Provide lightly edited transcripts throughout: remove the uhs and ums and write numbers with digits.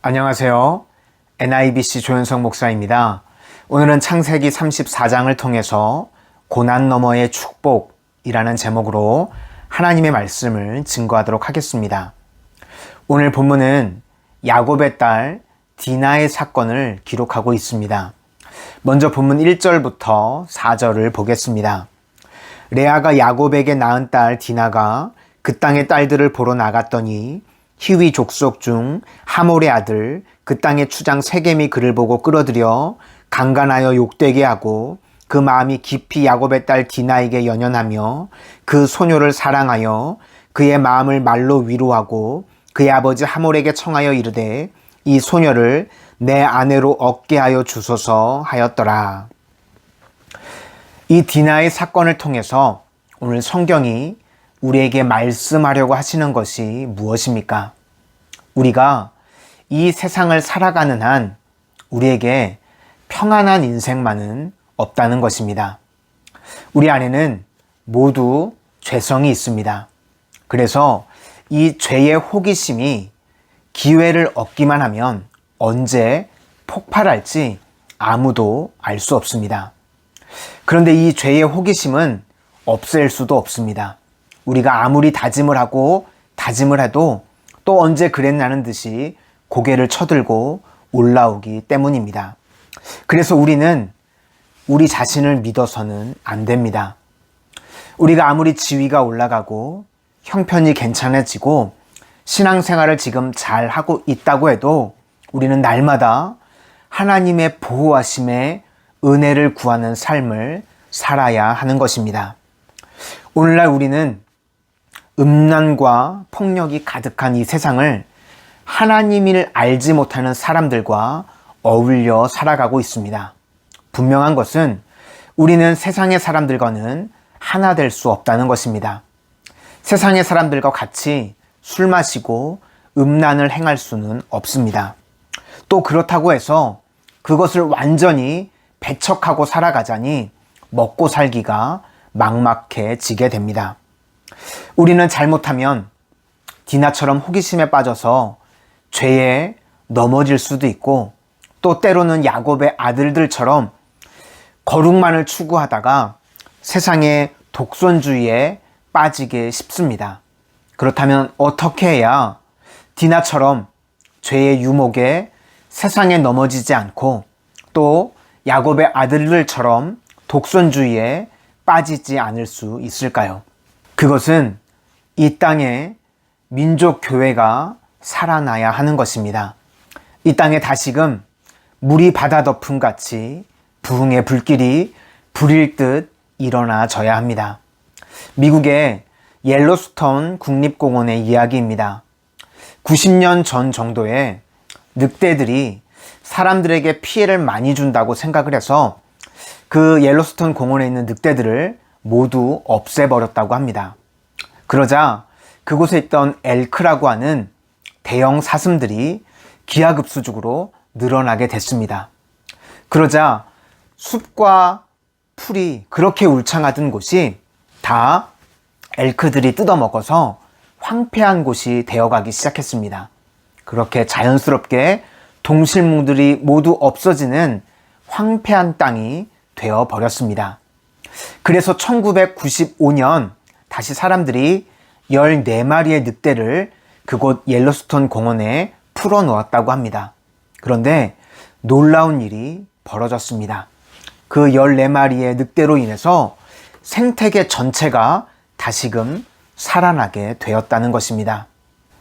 안녕하세요. NIBC 조현석 목사입니다. 오늘은 창세기 34장을 통해서 고난 너머의 축복이라는 제목으로 하나님의 말씀을 증거하도록 하겠습니다. 오늘 본문은 야곱의 딸 디나의 사건을 기록하고 있습니다. 먼저 본문 1절부터 4절을 보겠습니다. 레아가 야곱에게 낳은 딸 디나가 그 땅의 딸들을 보러 나갔더니 히위 족속 중 하몰의 아들 그 땅의 추장 세겜이 그를 보고 끌어들여 강간하여 욕되게 하고 그 마음이 깊이 야곱의 딸 디나에게 연연하며 그 소녀를 사랑하여 그의 마음을 말로 위로하고 그의 아버지 하몰에게 청하여 이르되 이 소녀를 내 아내로 얻게 하여 주소서 하였더라. 이 디나의 사건을 통해서 오늘 성경이 우리에게 말씀하려고 하시는 것이 무엇입니까? 우리가 이 세상을 살아가는 한 우리에게 평안한 인생만은 없다는 것입니다. 우리 안에는 모두 죄성이 있습니다. 그래서 이 죄의 호기심이 기회를 얻기만 하면 언제 폭발할지 아무도 알 수 없습니다. 그런데 이 죄의 호기심은 없앨 수도 없습니다. 우리가 아무리 다짐을 하고 다짐을 해도 또 언제 그랬냐는 듯이 고개를 쳐들고 올라오기 때문입니다. 그래서 우리는 우리 자신을 믿어서는 안 됩니다. 우리가 아무리 지위가 올라가고 형편이 괜찮아지고 신앙생활을 지금 잘 하고 있다고 해도 우리는 날마다 하나님의 보호하심에 은혜를 구하는 삶을 살아야 하는 것입니다. 오늘날 우리는 음란과 폭력이 가득한 이 세상을 하나님을 알지 못하는 사람들과 어울려 살아가고 있습니다. 분명한 것은 우리는 세상의 사람들과는 하나 될 수 없다는 것입니다. 세상의 사람들과 같이 술 마시고 음란을 행할 수는 없습니다. 또 그렇다고 해서 그것을 완전히 배척하고 살아가자니 먹고 살기가 막막해지게 됩니다. 우리는 잘못하면 디나처럼 호기심에 빠져서 죄에 넘어질 수도 있고 또 때로는 야곱의 아들들처럼 거룩만을 추구하다가 세상의 독선주의에 빠지게 쉽습니다. 그렇다면 어떻게 해야 디나처럼 죄의 유목에 세상에 넘어지지 않고 또 야곱의 아들들처럼 독선주의에 빠지지 않을 수 있을까요? 그것은 이 땅에 민족교회가 살아나야 하는 것입니다. 이 땅에 다시금 물이 바다 덮음 같이 부흥의 불길이 불일 듯 일어나져야 합니다. 미국의 옐로스톤 국립공원의 이야기입니다. 90년 전 정도에 늑대들이 사람들에게 피해를 많이 준다고 생각을 해서 그 옐로스톤 공원에 있는 늑대들을 모두 없애버렸다고 합니다. 그러자 그곳에 있던 엘크라고 하는 대형 사슴들이 기하급수적으로 늘어나게 됐습니다. 그러자 숲과 풀이 그렇게 울창하던 곳이 다 엘크들이 뜯어먹어서 황폐한 곳이 되어가기 시작했습니다. 그렇게 자연스럽게 동식물들이 모두 없어지는 황폐한 땅이 되어버렸습니다. 그래서 1995년 다시 사람들이 14마리의 늑대를 그곳 옐로스톤 공원에 풀어놓았다고 합니다. 그런데 놀라운 일이 벌어졌습니다. 그 14마리의 늑대로 인해서 생태계 전체가 다시금 살아나게 되었다는 것입니다.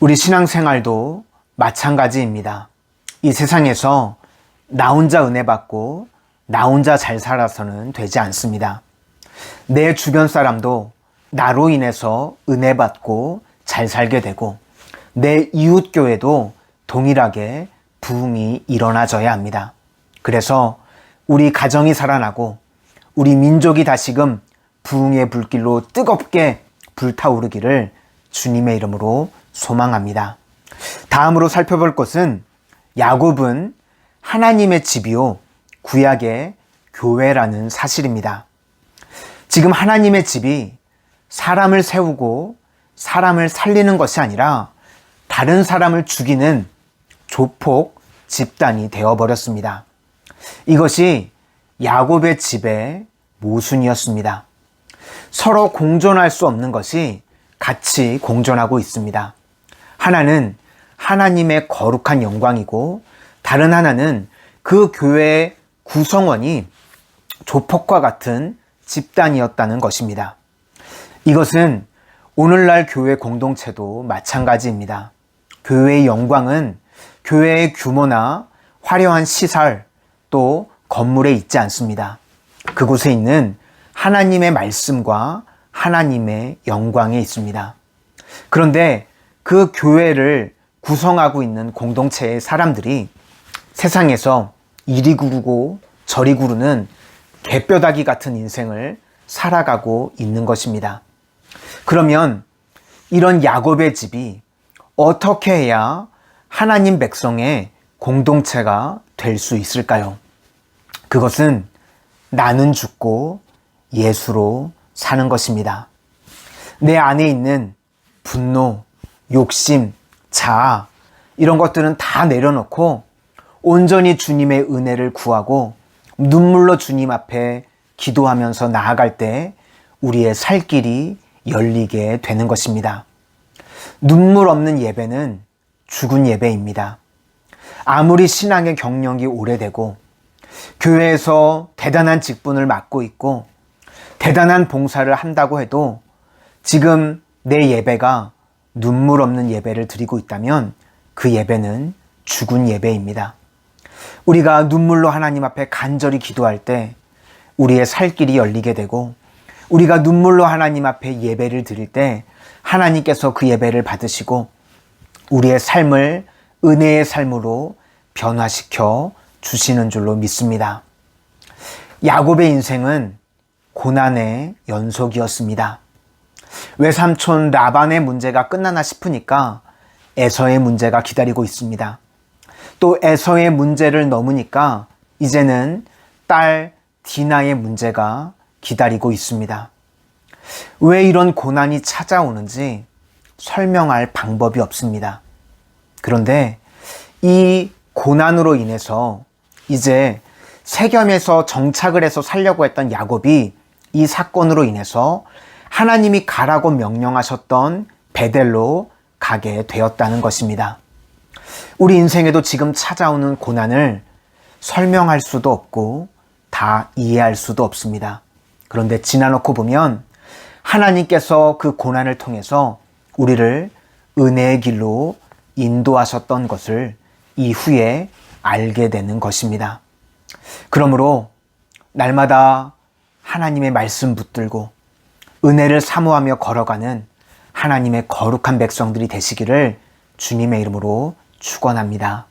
우리 신앙생활도 마찬가지입니다. 이 세상에서 나 혼자 은혜 받고 나 혼자 잘 살아서는 되지 않습니다. 내 주변 사람도 나로 인해서 은혜 받고 잘 살게 되고 내 이웃 교회도 동일하게 부흥이 일어나져야 합니다. 그래서 우리 가정이 살아나고 우리 민족이 다시금 부흥의 불길로 뜨겁게 불타오르기를 주님의 이름으로 소망합니다. 다음으로 살펴볼 것은 야곱은 하나님의 집이요 구약의 교회라는 사실입니다. 지금 하나님의 집이 사람을 세우고 사람을 살리는 것이 아니라 다른 사람을 죽이는 조폭 집단이 되어버렸습니다. 이것이 야곱의 집의 모순이었습니다. 서로 공존할 수 없는 것이 같이 공존하고 있습니다. 하나는 하나님의 거룩한 영광이고 다른 하나는 그 교회의 구성원이 조폭과 같은 집단이었다는 것입니다. 이것은 오늘날 교회 공동체도 마찬가지입니다. 교회의 영광은 교회의 규모나 화려한 시설 또 건물에 있지 않습니다. 그곳에 있는 하나님의 말씀과 하나님의 영광에 있습니다. 그런데 그 교회를 구성하고 있는 공동체의 사람들이 세상에서 이리 구르고 저리 구르는 개뼈다귀 같은 인생을 살아가고 있는 것입니다. 그러면 이런 야곱의 집이 어떻게 해야 하나님 백성의 공동체가 될 수 있을까요? 그것은 나는 죽고 예수로 사는 것입니다. 내 안에 있는 분노, 욕심, 자아 이런 것들은 다 내려놓고 온전히 주님의 은혜를 구하고 눈물로 주님 앞에 기도하면서 나아갈 때 우리의 살 길이 열리게 되는 것입니다. 눈물 없는 예배는 죽은 예배입니다. 아무리 신앙의 경력이 오래되고 교회에서 대단한 직분을 맡고 있고 대단한 봉사를 한다고 해도 지금 내 예배가 눈물 없는 예배를 드리고 있다면 그 예배는 죽은 예배입니다. 우리가 눈물로 하나님 앞에 간절히 기도할 때 우리의 살 길이 열리게 되고 우리가 눈물로 하나님 앞에 예배를 드릴 때 하나님께서 그 예배를 받으시고 우리의 삶을 은혜의 삶으로 변화시켜 주시는 줄로 믿습니다. 야곱의 인생은 고난의 연속이었습니다. 외삼촌 라반의 문제가 끝나나 싶으니까 에서의 문제가 기다리고 있습니다. 또 에서의 문제를 넘으니까 이제는 딸 디나의 문제가 기다리고 있습니다. 왜 이런 고난이 찾아오는지 설명할 방법이 없습니다. 그런데 이 고난으로 인해서 이제 세겜에서 정착을 해서 살려고 했던 야곱이 이 사건으로 인해서 하나님이 가라고 명령하셨던 베델로 가게 되었다는 것입니다. 우리 인생에도 지금 찾아오는 고난을 설명할 수도 없고 다 이해할 수도 없습니다. 그런데 지나놓고 보면 하나님께서 그 고난을 통해서 우리를 은혜의 길로 인도하셨던 것을 이후에 알게 되는 것입니다. 그러므로 날마다 하나님의 말씀 붙들고 은혜를 사모하며 걸어가는 하나님의 거룩한 백성들이 되시기를 주님의 이름으로 축원합니다.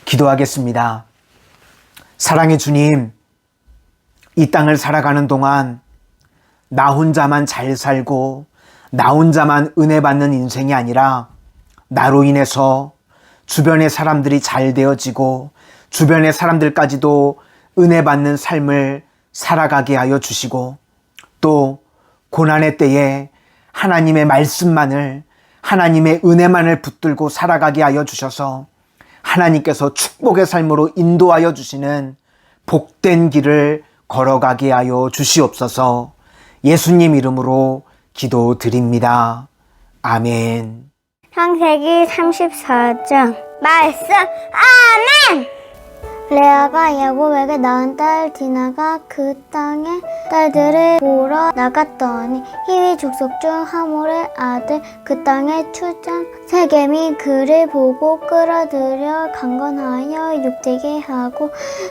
기도하겠습니다. 사랑의 주님, 이 땅을 살아가는 동안 나 혼자만 잘 살고 나 혼자만 은혜 받는 인생이 아니라 나로 인해서 주변의 사람들이 잘 되어지고 주변의 사람들까지도 은혜 받는 삶을 살아가게 하여 주시고 또 고난의 때에 하나님의 말씀만을 하나님의 은혜만을 붙들고 살아가게 하여 주셔서 하나님께서 축복의 삶으로 인도하여 주시는 복된 길을 걸어가게 하여 주시옵소서. 예수님 이름으로 기도드립니다. 아멘. 창세기 34장 말씀 아멘. 레아가 야곱에게 낳은 딸 디나가 그 땅의 딸들을 보러 나갔더니 히위 족속 중 하몰의 아들 그 땅의 추장 세겜이 그를 보고 끌어들여 강건하여 욕되게 하고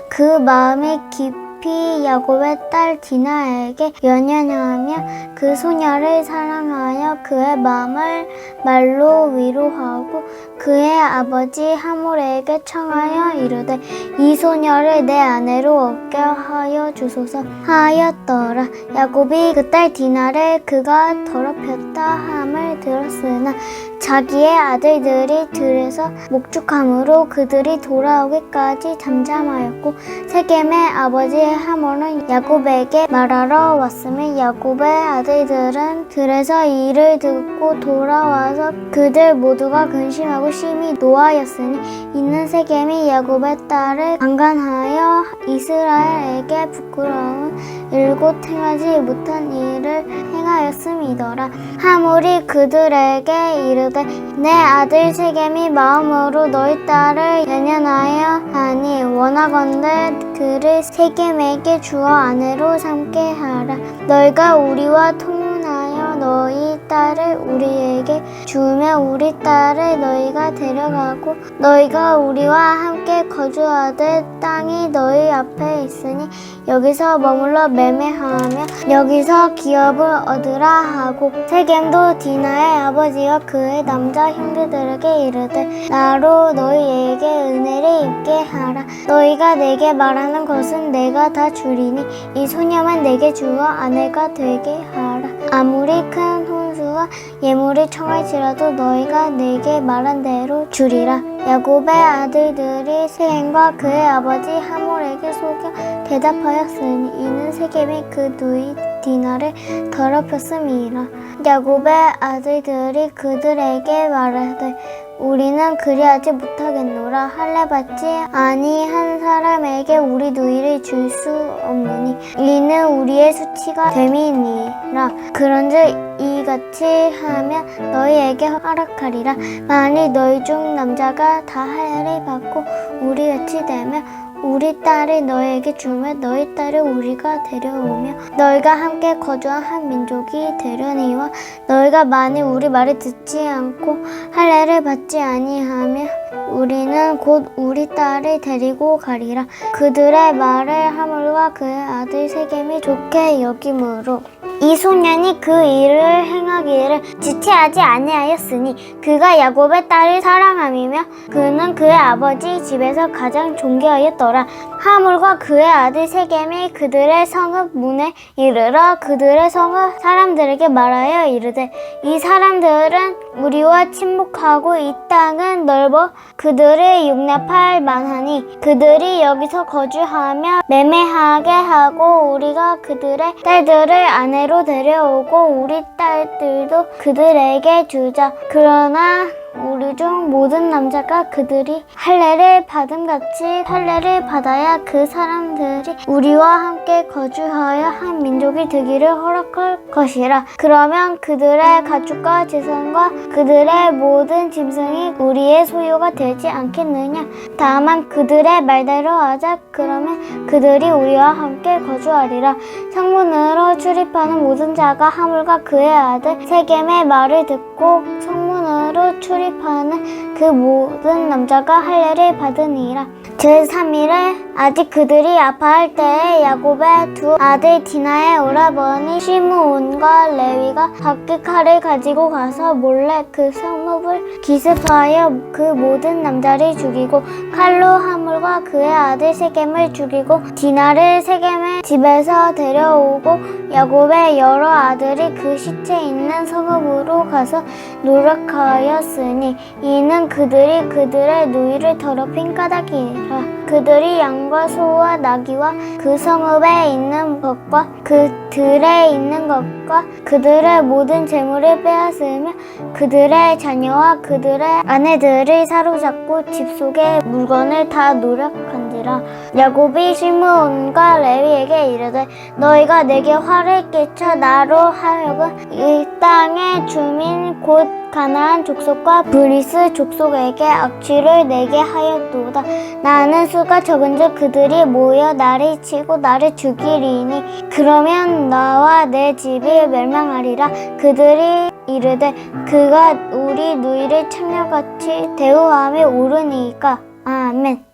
그 마음에 깊이 야곱의 딸 디나에게 연연하며 그 소녀를 사랑하여 그의 마음을 말로 위로하고 그의 아버지 하몰에게 청하여 이르되 이 소녀를 내 아내로 얻게 하여 주소서 하였더라. 야곱이 그 딸 디나를 그가 더럽혔다 함을 들었으나 자기의 아들들이 들에서 목축함으로 그들이 돌아오기까지 잠잠하였고 세겜의 아버지 하몰은 야곱에게 말하러 왔으며 야곱의 아들들은 들에서 이를 듣고 돌아와서 그들 모두가 근심하고 심히 노하였으니 이는 세겜이 야곱의 딸을 강간하여 이스라엘에게 부끄러운 일곱 행하지 못한 일을 행하였음이더라. 하몰이 그들에게 이르되 내 아들 세겜이 마음으로 너희 딸을 연연하여 하니 원하건대 그를 세겜에게 주어 아내로 삼게 하라. 너희가 우리와 통혼하여 너희 딸을 우리에게 주며 우리 딸을 너희가 데려가고 너희가 우리와 함께 거주하되 땅이 너희 앞에 있으니 여기서 머물러 매매하며 여기서 기업을 얻으라 하고 세겜도 디나의 아버지와 그의 남자 형제들에게 이르되 나로 너희에게 은혜를 입게 하라. 너희가 내게 말하는 것은 내가 다 주리니 이 소녀만 내게 주어 아내가 되게 하라. 아무리 큰 혼수와 예물이 청할지라도 너희가 내게 말한 대로 주리라. 야곱의 아들들이 세겜과 그의 아버지 하몰에게 속여 대답하였으니 이는 세겜이 그 누이 디나를 더럽혔음이라. 야곱의 아들들이 그들에게 말하되 우리는 그리하지 못하겠노라. 할례 받지 아니한 사람에게 우리 누이를 줄 수 없느니 이는 우리의 수치가 됨이니라. 그런즉 이같이 하면 너희에게 허락하리라. 만일 너희 중 남자가 다 할례를 받고 우리같이 되면 우리 딸을 너희에게 주며 너희 딸을 우리가 데려오며 너희가 함께 거주한 한 민족이 되려니와 너희가 만일 우리 말을 듣지 않고 할례를 받지 아니하면 우리는 곧 우리 딸을 데리고 가리라. 그들의 말을 하몰과 그의 아들 세겜이 좋게 여김으로 이 소년이 그 일을 행하기를 지체하지 아니하였으니 그가 야곱의 딸을 사랑함이며 그는 그의 아버지 집에서 가장 존귀하였더라. 하몰과 그의 아들 세겜이 그들의 성읍 문에 이르러 그들의 성읍 사람들에게 말하여 이르되 이 사람들은 우리와 친목하고 이 땅은 넓어 그들을 용납할 만하니 그들이 여기서 거주하며 매매하게 하고 우리가 그들의 딸들을 아내로 데려오고 우리 딸들도 그들에게 주자. 그러나 우리 중 모든 남자가 그들이 할례를 받음같이 할례를 받아야 그 사람들이 우리와 함께 거주하여 한 민족이 되기를 허락할 것이라. 그러면 그들의 가축과 재산과 그들의 모든 짐승이 우리의 소유가 되지 않겠느냐. 다만 그들의 말대로 하자. 그러면 그들이 우리와 함께 거주하리라. 성문으로 출입하는 모든 자가 하몰과 그의 아들 세겜의 말을 듣고 성문으로 출입하는 그 모든 남자가 할례를 받으니라. 제3일에 아직 그들이 아파할 때에 야곱의 두 아들 디나의 오라버니 시므온과 레위가 각기 칼을 가지고 가서 몰래 그 성읍을 기습하여 그 모든 남자를 죽이고 칼로 하몰과 그의 아들 세겜을 죽이고 디나를 세겜의 집에서 데려오고 야곱의 여러 아들이 그 시체 있는 성읍으로 가서 노력하였으니 이는 그들이 그들의 누이를 더럽힌 까닭이라. 그들이 양과 소와 나귀와 그 성읍에 있는 것과 그 들에 있는 것과 그들의 모든 재물을 빼앗으며 그들의 자녀와 그들의 아내들을 사로잡고 집 속의 물건을 다 노력한지라. 야곱이 시므온과 레위에게 이르되 너희가 내게 화를 끼쳐 나로 하여금 이 땅의 주민 곧 가나안 족속과 브리스 족속에게 악취를 내게 하였도다. 나는 수가 적은즉 그들이 모여 나를 치고 나를 죽이리니 그러면 나와 내 집이 멸망하리라. 그들이 이르되 그가 우리 누이를 창녀같이 대우함이 옳으니까. 아멘.